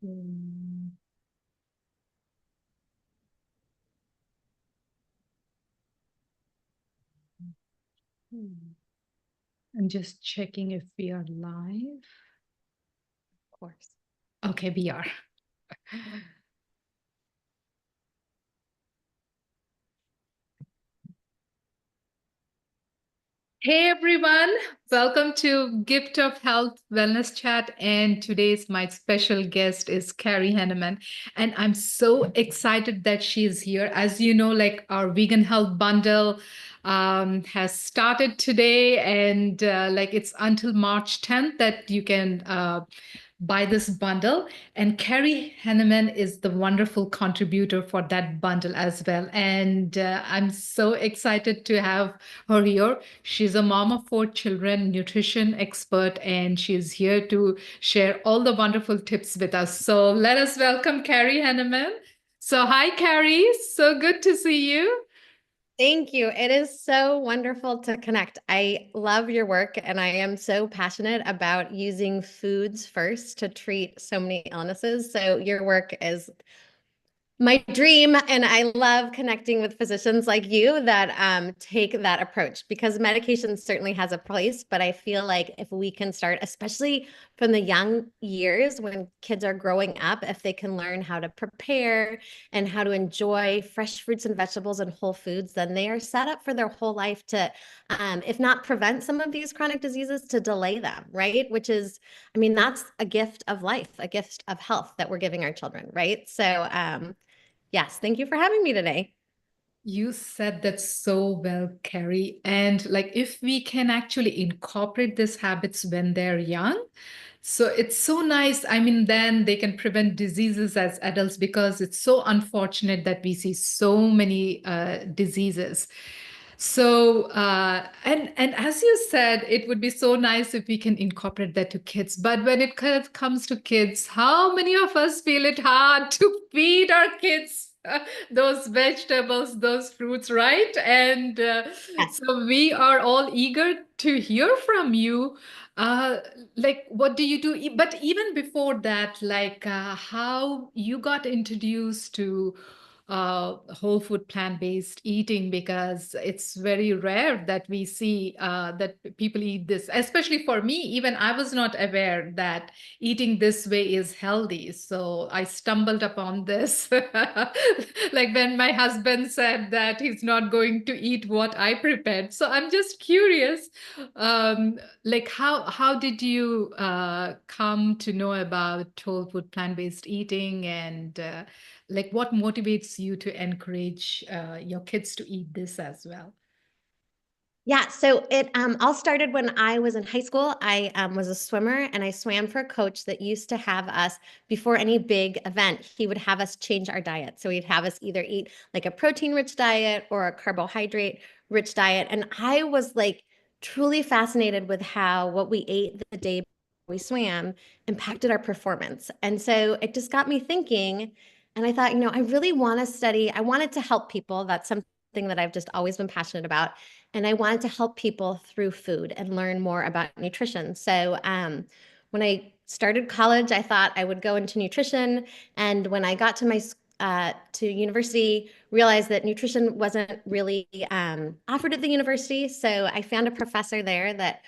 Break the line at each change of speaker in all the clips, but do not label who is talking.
Mm. I'm just checking if we are live.
Of course.
Okay, we are. Hey everyone, welcome to Gift of Health Wellness Chat. And today's my special guest is Karrie Heneman. And I'm so excited that she's here. As you know, like our vegan health bundle has started today, and like it's until March 10th that you can buy this bundle. And Karrie Heneman is the wonderful contributor for that bundle as well. And I'm so excited to have her here. She's a mom of 4 children, nutrition expert, and she's here to share all the wonderful tips with us. So let us welcome Karrie Heneman. So hi, Karrie. So good to see you.
Thank you. It is so wonderful to connect. I love your work, and I am so passionate about using foods first to treat so many illnesses. So your work is my dream, and I love connecting with physicians like you that take that approach, because medication certainly has a place, but I feel like if we can start, especially from the young years when kids are growing up, if they can learn how to prepare and how to enjoy fresh fruits and vegetables and whole foods, then they are set up for their whole life to, if not prevent some of these chronic diseases, to delay them, right? Which is, I mean, that's a gift of life, a gift of health that we're giving our children, right? So, yes, thank you for having me today.
You said that so well, Karrie. And like if we can actually incorporate these habits when they're young, so it's so nice. I mean, then they can prevent diseases as adults, because it's so unfortunate that we see so many diseases. So, and as you said, it would be so nice if we can incorporate that to kids. But when it kind of comes to kids, how many of us feel it hard to feed our kids those vegetables, those fruits, right? And
Yes.
so we are all eager to hear from you. Uh, like, what do you do? But even before that, like, how you got introduced to whole food plant-based eating, because it's very rare that we see that people eat this, especially for me. Even I was not aware that eating this way is healthy, so I stumbled upon this like when my husband said that he's not going to eat what I prepared. So I'm just curious, like how did you come to know about whole food plant-based eating, and like what motivates you to encourage your kids to eat this as well?
Yeah, so it all started when I was in high school. I was a swimmer, and I swam for a coach that used to have us, before any big event, he would have us change our diet. So he'd have us either eat like a protein-rich diet or a carbohydrate-rich diet. And I was like truly fascinated with how what we ate the day we swam impacted our performance. And so it just got me thinking, and I thought, I really want to study. I wanted to help people. That's something that I've just always been passionate about. And I wanted to help people through food and learn more about nutrition. So when I started college, I thought I would go into nutrition. And when I got to my to university, realized that nutrition wasn't really offered at the university. So I found a professor there that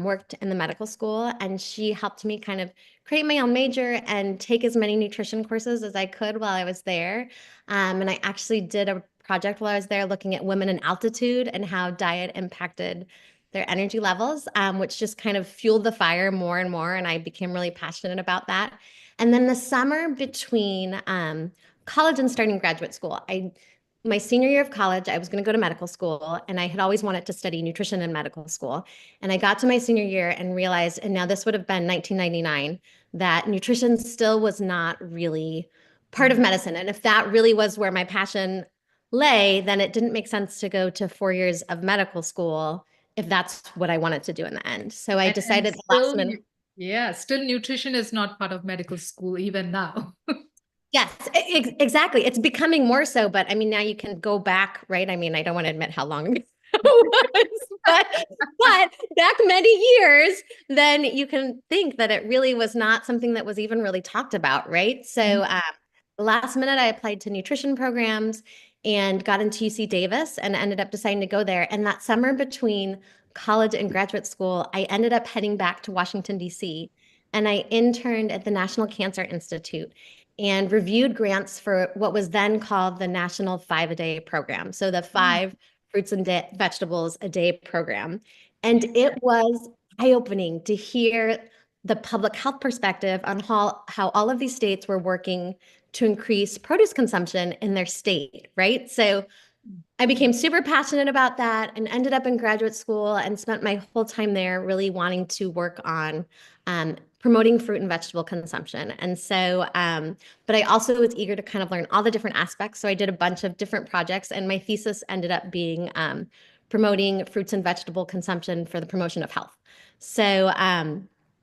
worked in the medical school, and she helped me kind of create my own major and take as many nutrition courses as I could while I was there. And I actually did a project while I was there looking at women in altitude and how diet impacted their energy levels, which just kind of fueled the fire more and more. And I became really passionate about that. And then the summer between college and starting graduate school, my senior year of college, I was going to go to medical school, and I had always wanted to study nutrition in medical school. And I got to my senior year and realized, and now this would have been 1999, that nutrition still was not really part of medicine. And if that really was where my passion lay, then it didn't make sense to go to 4 years of medical school if that's what I wanted to do in the end. So I
And
decided the last
still,
minute.
yeah, still nutrition is not part of medical school even now.
Yes, exactly. It's becoming more so, but I mean, now you can go back, right? I mean, I don't want to admit how long but back many years, then you can think that it really was not something that was even really talked about, right? So the last minute I applied to nutrition programs and got into UC Davis and ended up deciding to go there. And that summer between college and graduate school, I ended up heading back to Washington, D.C. And I interned at the National Cancer Institute and reviewed grants for what was then called the National 5-A-Day program. So the five fruits and vegetables a day program. And it was eye-opening to hear the public health perspective on how all of these states were working to increase produce consumption in their state, right? So I became super passionate about that and ended up in graduate school and spent my whole time there really wanting to work on promoting fruit and vegetable consumption. And so, but I also was eager to kind of learn all the different aspects. So I did a bunch of different projects, and my thesis ended up being promoting fruits and vegetable consumption for the promotion of health. So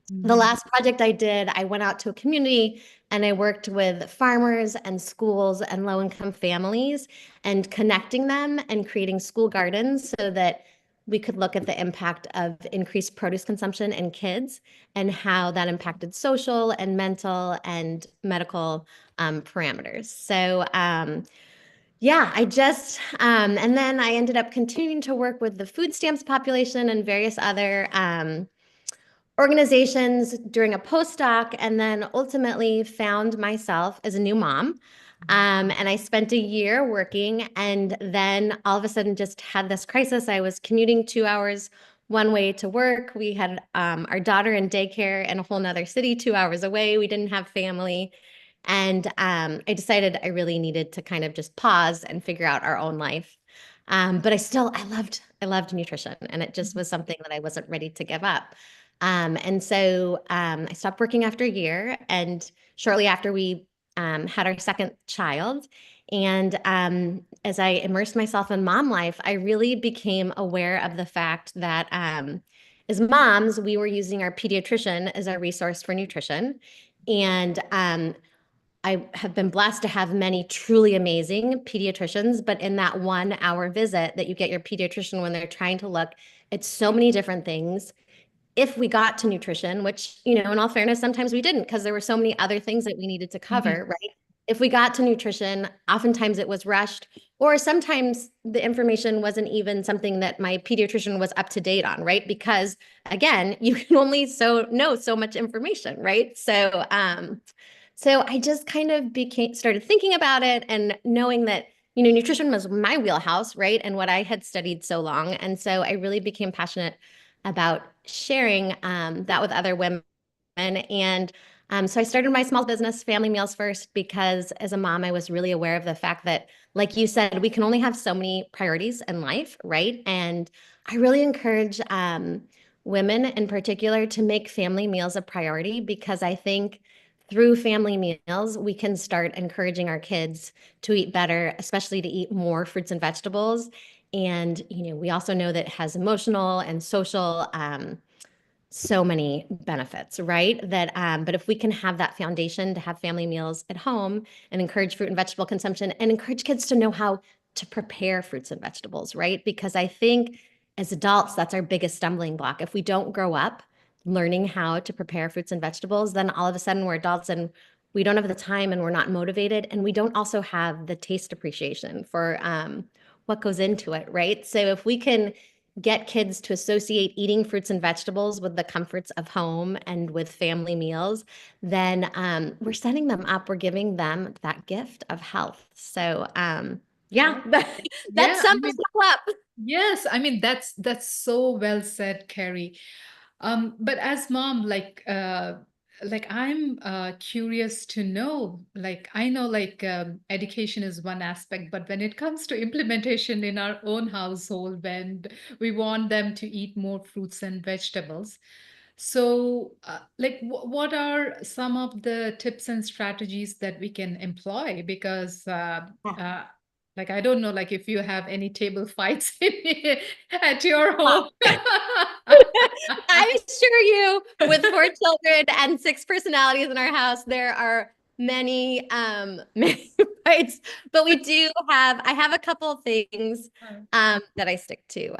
the last project I did, I went out to a community and I worked with farmers and schools and low-income families and connecting them and creating school gardens so that we could look at the impact of increased produce consumption in kids and how that impacted social and mental and medical parameters. So yeah, and then I ended up continuing to work with the food stamps population and various other organizations during a postdoc, and then ultimately found myself as a new mom. And I spent a year working, and then all of a sudden just had this crisis. I was commuting 2 hours one way to work. We had our daughter in daycare in a whole nother city 2 hours away. We didn't have family. And I decided I really needed to kind of just pause and figure out our own life. But I loved nutrition, and it just was something that I wasn't ready to give up. And so I stopped working after a year, and shortly after we had our second child. And as I immersed myself in mom life, I really became aware of the fact that as moms, we were using our pediatrician as a resource for nutrition. And I have been blessed to have many truly amazing pediatricians, but in that 1 hour visit that you get your pediatrician when they're trying to look at so many different things, if we got to nutrition, which, in all fairness, sometimes we didn't because there were so many other things that we needed to cover, right? If we got to nutrition, oftentimes it was rushed, or sometimes the information wasn't even something that my pediatrician was up to date on, right? Because again, you can only know so much information, right? So I just kind of started thinking about it and knowing that, nutrition was my wheelhouse, right? And what I had studied so long. And so I really became passionate about sharing that with other women. And so I started my small business, Family Meals First, because as a mom, I was really aware of the fact that, like you said, we can only have so many priorities in life, right? And I really encourage women in particular to make family meals a priority because I think through family meals, we can start encouraging our kids to eat better, especially to eat more fruits and vegetables. And, we also know that it has emotional and social so many benefits, right? But if we can have that foundation to have family meals at home and encourage fruit and vegetable consumption and encourage kids to know how to prepare fruits and vegetables, right? Because I think as adults, that's our biggest stumbling block. If we don't grow up learning how to prepare fruits and vegetables, then all of a sudden we're adults and we don't have the time and we're not motivated, and we don't also have the taste appreciation for what goes into it, right? So if we can get kids to associate eating fruits and vegetables with the comforts of home and with family meals, then we're setting them up. We're giving them that gift of health. So yeah, that
Yeah, I
sums
mean,
it all up.
yes, I mean that's so well said, Carrie. But as mom, like I'm curious to know, like I know like education is one aspect, but when it comes to implementation in our own household, when we want them to eat more fruits and vegetables, so like what are some of the tips and strategies that we can employ? Because uh, like I don't know, like if you have any table fights at your home.
I assure you, with 4 children and 6 personalities in our house, there are many bites, but I have a couple of things that I stick to.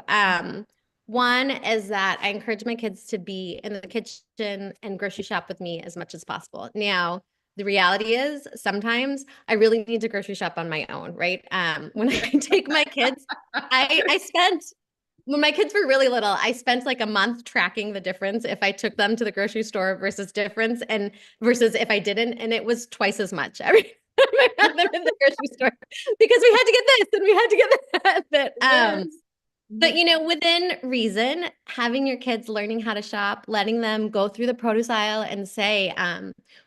One is that I encourage my kids to be in the kitchen and grocery shop with me as much as possible. Now, the reality is sometimes I really need to grocery shop on my own, right? When I take my kids, I spent when my kids were really little, I spent like a month tracking the difference if I took them to the grocery store versus if I didn't, and it was twice as much every time I had them in the grocery store because we had to get this and we had to get that.
Yes.
But within reason, having your kids learning how to shop, letting them go through the produce aisle and say,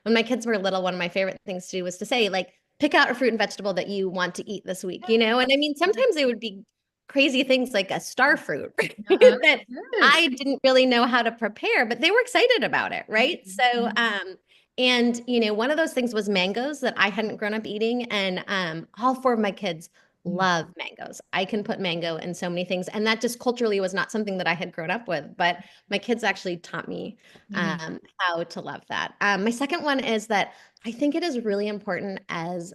when my kids were little, one of my favorite things to do was to say, like, pick out a fruit and vegetable that you want to eat this week, And I mean, sometimes they would be crazy things like a star fruit that
Yes.
I didn't really know how to prepare, but they were excited about it, right? So, and one of those things was mangoes that I hadn't grown up eating, and all four of my kids love mangoes. I can put mango in so many things, and that just culturally was not something that I had grown up with, but my kids actually taught me how to love that. My second one is that I think it is really important as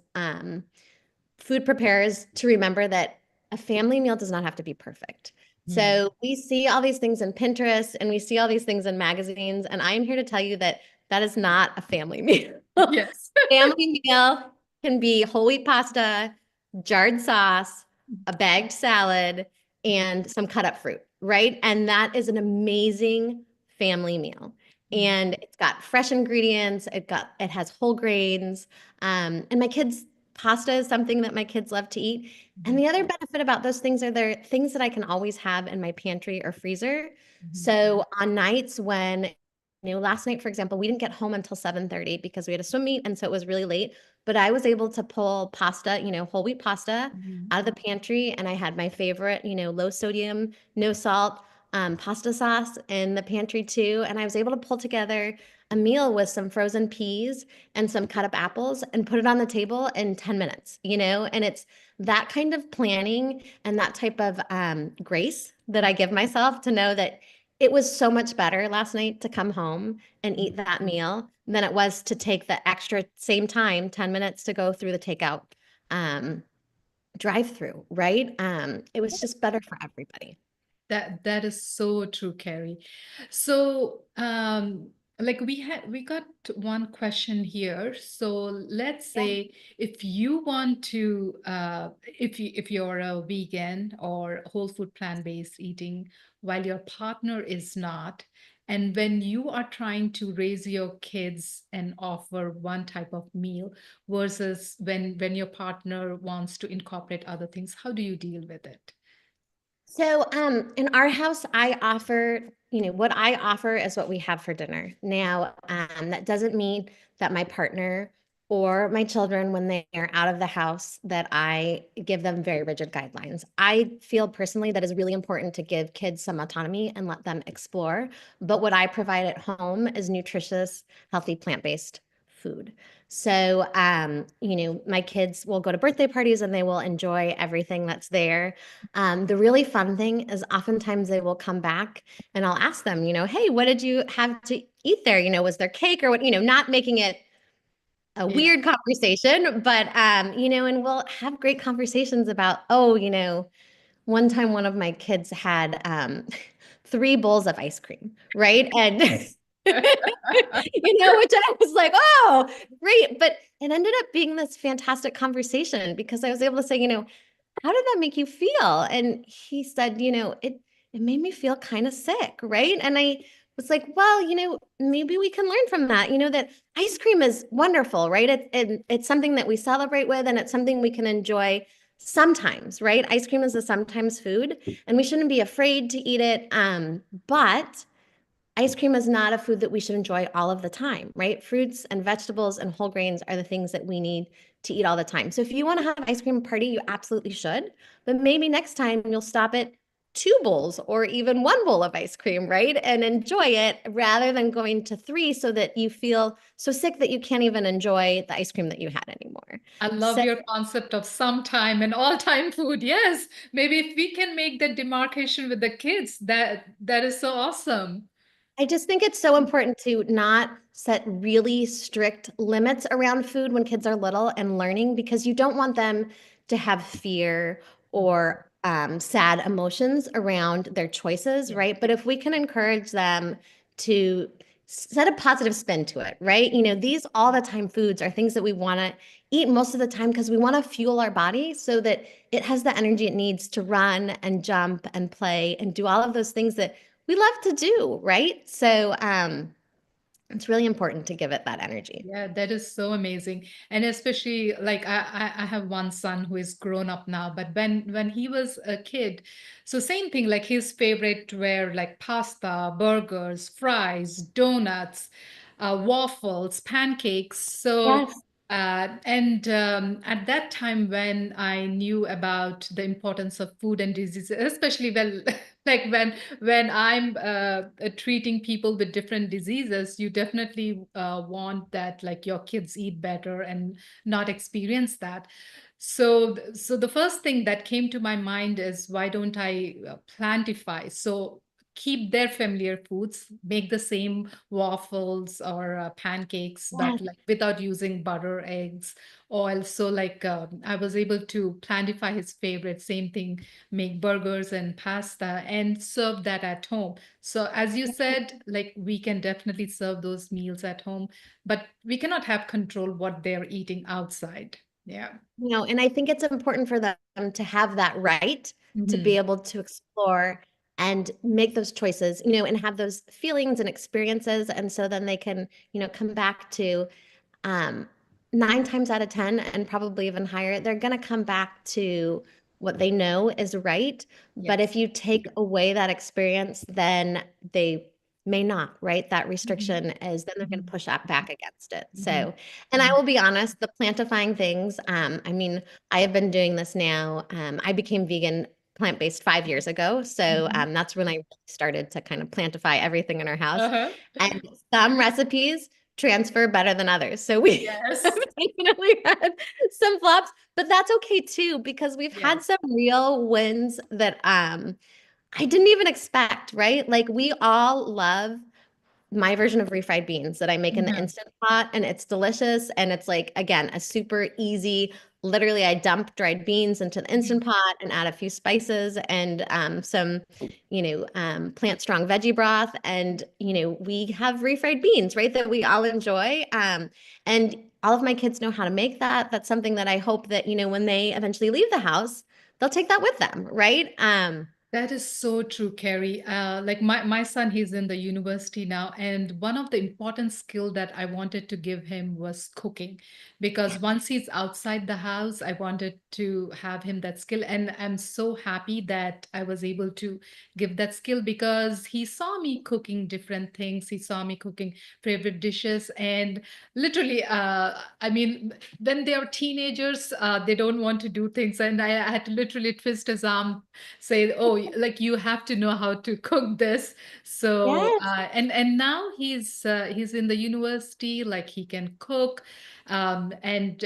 food preparers to remember that a family meal does not have to be perfect. So we see all these things in Pinterest and we see all these things in magazines, and I'm here to tell you that that is not a family meal.
Yes.
Family meal can be whole wheat pasta, jarred sauce, a bagged salad, and some cut up fruit, right? And that is an amazing family meal. And it's got fresh ingredients, it has whole grains. And my kids, pasta is something that my kids love to eat. And the other benefit about those things are they're things that I can always have in my pantry or freezer. So on nights when, last night, for example, we didn't get home until 7:30 because we had a swim meet, and so it was really late. But I was able to pull pasta, whole wheat pasta out of the pantry, and I had my favorite, low sodium, no salt, pasta sauce in the pantry too. And I was able to pull together a meal with some frozen peas and some cut up apples and put it on the table in 10 minutes, and it's that kind of planning and that type of grace that I give myself to know that it was so much better last night to come home and eat that meal than it was to take the extra same time, 10 minutes to go through the takeout um, drive through, right? It was just better for everybody.
That is so true, Carrie. So, like we got one question here. So let's
Yeah.
say if you want to, if you're a vegan or whole food plant-based eating, while your partner is not, and when you are trying to raise your kids and offer one type of meal versus when your partner wants to incorporate other things, how do you deal with it?
So, in our house, what I offer is what we have for dinner. Now, that doesn't mean that my partner or my children, when they are out of the house, that I give them very rigid guidelines. I feel personally that it's really important to give kids some autonomy and let them explore. But what I provide at home is nutritious, healthy, plant-based food. So, my kids will go to birthday parties and they will enjoy everything that's there. The really fun thing is oftentimes they will come back and I'll ask them, hey, what did you have to eat there? Was there cake or what, not making it a
Yeah.
weird conversation, but, and we'll have great conversations about, one time one of my kids had 3 bowls of ice cream, right? And, which I was like, oh, great. But it ended up being this fantastic conversation because I was able to say, how did that make you feel? And he said, it made me feel kind of sick, right? And I was like, well, maybe we can learn from that, that ice cream is wonderful, right? It's something that we celebrate with, and it's something we can enjoy sometimes, right? Ice cream is a sometimes food, and we shouldn't be afraid to eat it. But ice cream is not a food that we should enjoy all of the time, right? Fruits and vegetables and whole grains are the things that we need to eat all the time. So if you want to have an ice cream party, you absolutely should. But maybe next time you'll stop at 2 bowls or even 1 bowl of ice cream, right? And enjoy it rather than going to 3 so that you feel so sick that you can't even enjoy the ice cream that you had anymore.
I love
So
your concept of sometime and all-time food. Yes, maybe if we can make that demarcation with the kids, that is so awesome.
I just think it's so important to not set really strict limits around food when kids are little and learning because you don't want them to have fear or sad emotions around their choices,
Yeah.
right? But if we can encourage them to set a positive spin to it, right? These all the time foods are things that we want to eat most of the time because we want to fuel our body so that it has the energy it needs to run and jump and play and do all of those things that we love to do, right? So it's really important to give it that energy.
Yeah, that is so amazing. And especially like I have one son who is grown up now, but when he was a kid, so same thing, like his favorite were like pasta, burgers, fries, donuts, waffles, pancakes. So
Yes.
and at that time when I knew about the importance of food and disease, especially when like when I'm treating people with different diseases, you definitely want that like your kids eat better and not experience that. So the first thing that came to my mind is why don't I plantify? So keep their familiar foods, make the same waffles or pancakes, but
Yes.
like without using butter, eggs, oil. So like I was able to plantify his favorite, same thing, make burgers and pasta and serve that at home. So as you said, like we can definitely serve those meals at home, but we cannot have control what they're eating outside. Yeah.
And I think it's important for them to have that right to be
Hmm.
able to explore and make those choices, and have those feelings and experiences. And so then they can, come back to um, 9 times out of 10, and probably even higher, they're going to come back to what they know is right. But if
Yes.
you take away that experience, then they may not, right? That
Hmm.
restriction is then they're going to
Hmm.
push up back against it.
Hmm.
So, and I will be honest, the plantifying things, I mean, I have been doing this now. I became vegan plant-based 5 years ago. So
Hmm.
that's when I started to kind of plantify everything in our house.
Uh-huh.
And some recipes transfer better than others. So we have
Yes.
definitely had some flops, but that's okay too, because we've had
Yes.
some real wins that I didn't even expect, right? Like we all love my version of refried beans that I make in the
Mhm.
Instant Pot, and it's delicious. And it's like, again, a super easy, literally, I dump dried beans into the
Mhm.
Instant Pot and add a few spices and some, plant strong veggie broth. And, we have refried beans, right, that we all enjoy. And all of my kids know how to make that. That's something that I hope that, when they eventually leave the house, they'll take that with them, right?
That is so true, Carrie. Like my son, he's in the university now, and one of the important skill that I wanted to give him was cooking, because once he's outside the house, I wanted to have him that skill, and I'm so happy that I was able to give that skill because he saw me cooking different things. He saw me cooking favorite dishes, and literally, I mean, when they are teenagers, they don't want to do things, and I had to literally twist his arm say, oh, like you have to know how to cook this. So
Yes.
and now he's in the university, like he can cook, and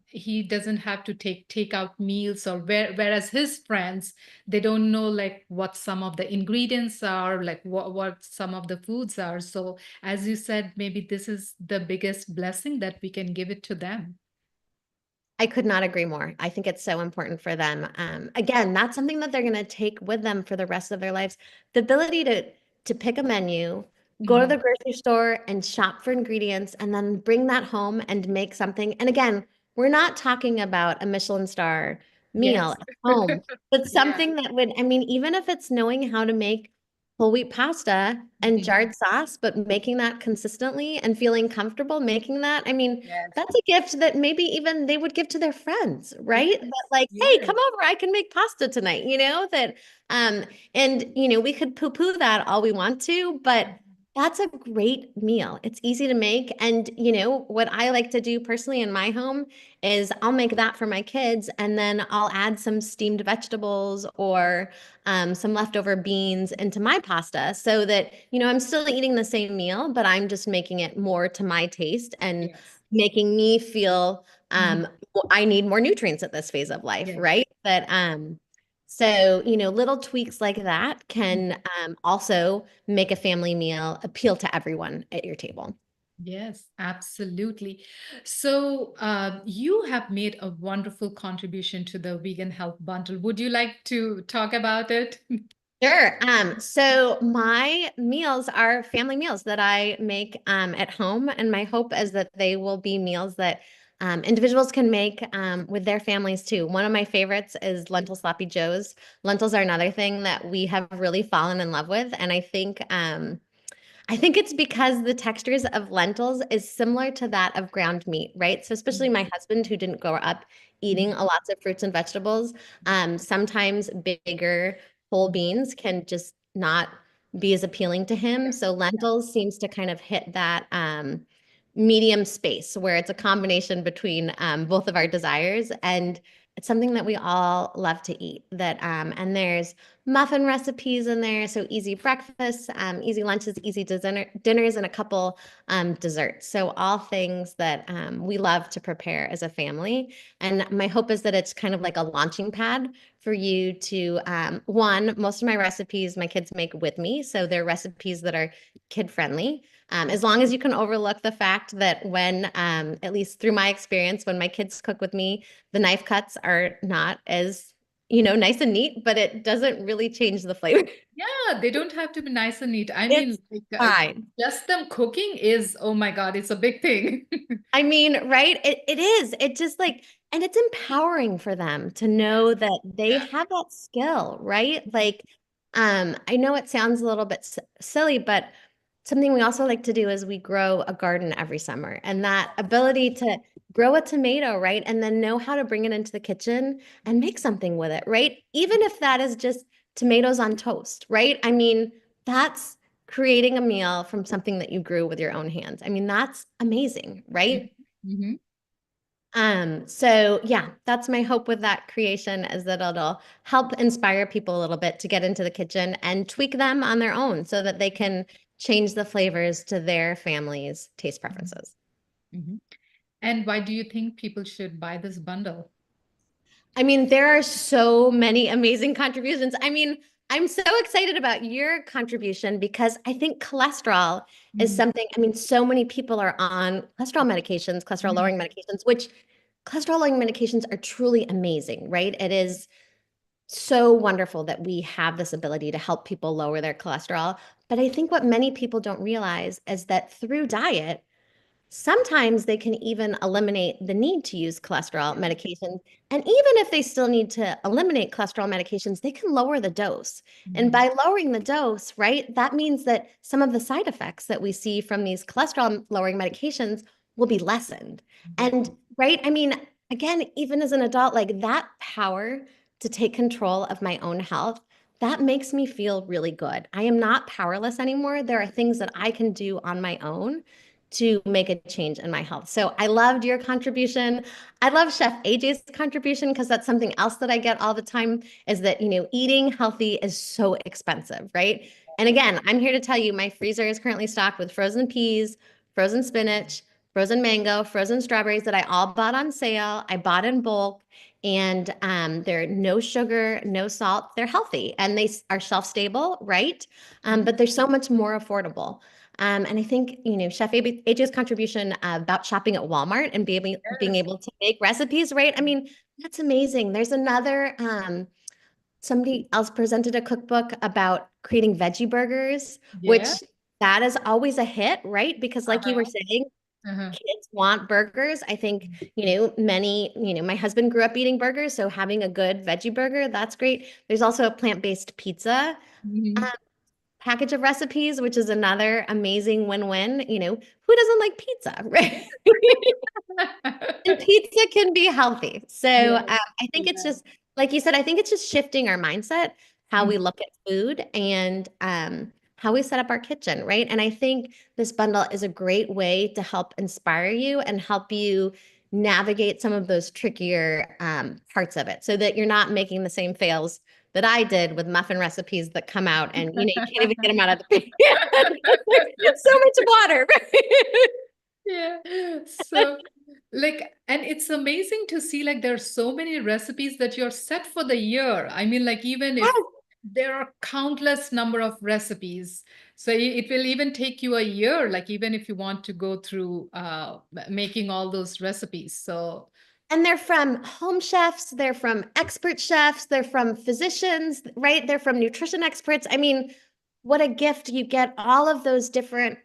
he doesn't have to take out meals, or whereas his friends, they don't know like what some of the ingredients are, like what some of the foods are. So as you said, maybe this is the biggest blessing that we can give it to them.
I could not agree more. I think it's so important for them. Again, that's something that they're going to take with them for the rest of their lives. The ability to pick a menu, go to the
Mhm.
grocery store and shop for ingredients, and then bring that home and make something. And again, we're not talking about a Michelin star meal
Yes.
at home, but
Yeah.
something that would, I mean, even if it's knowing how to make whole wheat pasta and
Mhm.
jarred sauce, but making that consistently and feeling comfortable making that. I mean,
Yes.
that's a gift that maybe even they would give to their friends, right? That
Yes.
like, hey,
Yes.
come over, I can make pasta tonight, that um and we could poo-poo that all we want to, but that's a great meal. It's easy to make. And what I like to do personally in my home is I'll make that for my kids and then I'll add some steamed vegetables or some leftover beans into my pasta so that, I'm still eating the same meal, but I'm just making it more to my taste and
Yes.
making me feel
Mhm.
I need more nutrients at this phase of life,
Yes.
right? That So, little tweaks like that can also make a family meal appeal to everyone at your table.
Yes, absolutely. So, you have made a wonderful contribution to the vegan health bundle. Would you like to talk about it?
Sure. So my meals are family meals that I make at home, and my hope is that they will be meals that individuals can make with their families too. One of my favorites is lentil sloppy joes. Lentils are another thing that we have really fallen in love with, and I think it's because the textures of lentils is similar to that of ground meat, right? So especially my husband who didn't grow up eating a lots of fruits and vegetables, sometimes bigger whole beans can just not be as appealing to him. So lentils seems to kind of hit that medium space where it's a combination between both of our desires, and it's something that we all love to eat. And there's muffin recipes in there. So easy breakfasts, easy lunches, easy dinners, and a couple desserts. So all things that we love to prepare as a family. And my hope is that it's kind of like a launching pad for you to, one, most of my recipes my kids make with me. So they're recipes that are kid friendly. As long as you can overlook the fact that when, at least through my experience, when my kids cook with me, the knife cuts are not as nice and neat, but it doesn't really change the flavor.
Yeah, they don't have to be nice and neat. I mean,
It's fine.
just them cooking is, oh my God, it's a big thing.
I mean, right? It is. It just like, and it's empowering for them to know that they
Yeah.
have that skill, right? Like, I know it sounds a little bit silly, but something we also like to do is we grow a garden every summer, and that ability to grow a tomato, right? And then know how to bring it into the kitchen and make something with it, right? Even if that is just tomatoes on toast, right? I mean, that's creating a meal from something that you grew with your own hands. I mean, that's amazing, right?
Mhm.
So yeah, that's my hope with that creation is that it'll help inspire people a little bit to get into the kitchen and tweak them on their own so that they can change the flavors to their family's taste preferences.
Mhm. And why do you think people should buy this bundle?
I mean, there are so many amazing contributions. I mean, I'm so excited about your contribution because I think cholesterol is
Mhm.
something, I mean, so many people are on cholesterol medications, cholesterol
Mhm.
lowering medications, which cholesterol lowering medications are truly amazing, right? It is so wonderful that we have this ability to help people lower their cholesterol. But I think what many people don't realize is that through diet, sometimes they can even eliminate the need to use cholesterol medications. And even if they still need to eliminate cholesterol medications, they can lower the dose. And
Mhm.
by lowering the dose, right, that means that some of the side effects that we see from these cholesterol lowering medications will be lessened.
Yeah.
And, right, I mean, again, even as an adult, like that power to take control of my own health. That makes me feel really good. I am not powerless anymore. There are things that I can do on my own to make a change in my health. So I loved your contribution. I love Chef AJ's contribution because that's something else that I get all the time is that, eating healthy is so expensive, right? And again, I'm here to tell you my freezer is currently stocked with frozen peas, frozen spinach, frozen mango, frozen strawberries that I all bought on sale. I bought in bulk and they're no sugar, no salt. They're healthy and they are shelf stable, right? But they're so much more affordable. And I think, Chef AJ's contribution about shopping at Walmart and being
Yes.
able to make recipes, right? I mean, that's amazing. There's another, somebody else presented a cookbook about creating veggie burgers,
Yeah.
which that is always a hit, right? Because like you were
Uh-huh.
saying,
Uh-huh.
kids want burgers. I think, my husband grew up eating burgers, so having a good veggie burger, that's great. There's also a plant-based pizza
Mhm.
package of recipes, which is another amazing win-win. Who doesn't like pizza, right? And pizza can be healthy. So
Yeah.
I think it's
Yeah.
just, like you said, I think it's just shifting our mindset, how
Mhm.
we look at food and how we set up our kitchen, right? And I think this bundle is a great way to help inspire you and help you navigate some of those trickier parts of it so that you're not making the same fails that I did with muffin recipes that come out and you can't even get them out of the pan. It's like, it's so much water.
Yeah. So,
Right?
Like, and it's amazing to see like there are so many recipes that you're set for the year. I mean, like even if there are countless number of recipes, so it will even take you a year, like even if you want to go through making all those recipes. So
And they're from home chefs, they're from expert chefs, they're from physicians, right? They're from nutrition experts. I mean, what a gift. You get all of those different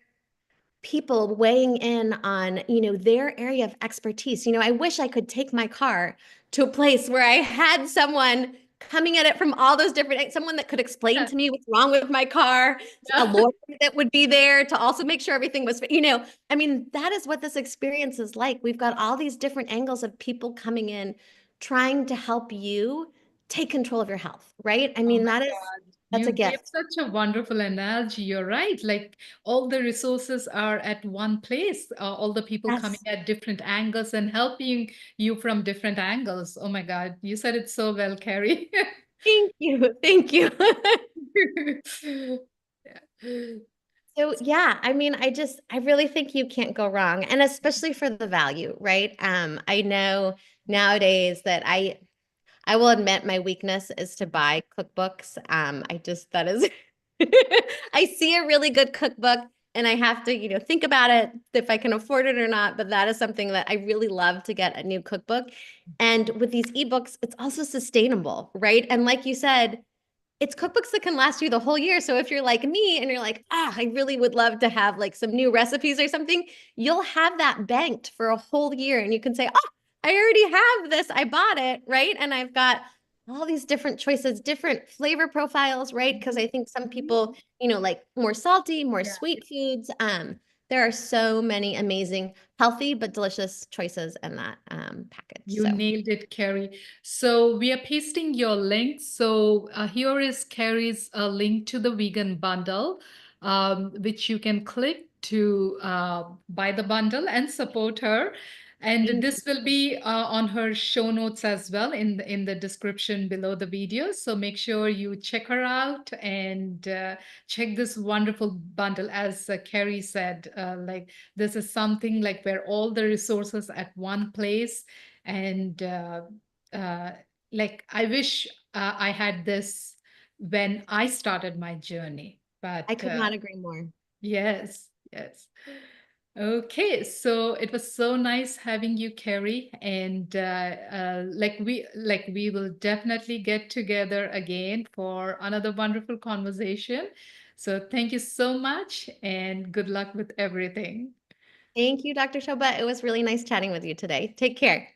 people weighing in on, their area of expertise. I wish I could take my car to a place where I had someone coming at it from all those different, someone that could explain
yeah,
to me what's wrong with my car, a
yeah.
lawyer that would be there to also make sure everything was, I mean, that is what this experience is like. We've got all these different angles of people coming in, trying to help you take control of your health, right? I
Oh
mean,
my God.
that's a
You gave
gift.
such a wonderful analogy. You're right. Like all the resources are at one place, all the people coming
Yes.
at different angles and helping you from different angles. Oh my God. You said it so well, Carrie.
Thank you. Thank you.
Yeah.
So yeah, I mean, I really think you can't go wrong, and especially for the value, right? I know nowadays that I will admit my weakness is to buy cookbooks. That is, I see a really good cookbook and I have to, think about it if I can afford it or not. But that is something that I really love to get a new cookbook. And with these ebooks, it's also sustainable, right? And like you said, it's cookbooks that can last you the whole year. So if you're like me and you're like, I really would love to have like some new recipes or something, you'll have that banked for a whole year. And you can say, I already have this. I bought it, right? And I've got all these different choices, different flavor profiles, right? Because I think some people, like more salty, more
Yeah.
sweet foods. There are so many amazing, healthy but delicious choices in that package.
You
So
nailed it, Carrie. So we are pasting your link. So here is Carrie's link to the vegan bundle, which you can click to buy the bundle and support her. And
thank
this will be on her show notes as well in the description below the video. So make sure you check her out and check this wonderful bundle. As Carrie said, like this is something like where all the resources at one place and uh, like I wish I had this when I started my journey.
I
But
could not agree more.
yes, yes. Okay, so it was so nice having you, Carrie, and like we will definitely get together again for another wonderful conversation. So thank you so much, and good luck with everything.
Thank you, Dr. Shoba. It was really nice chatting with you today. Take care.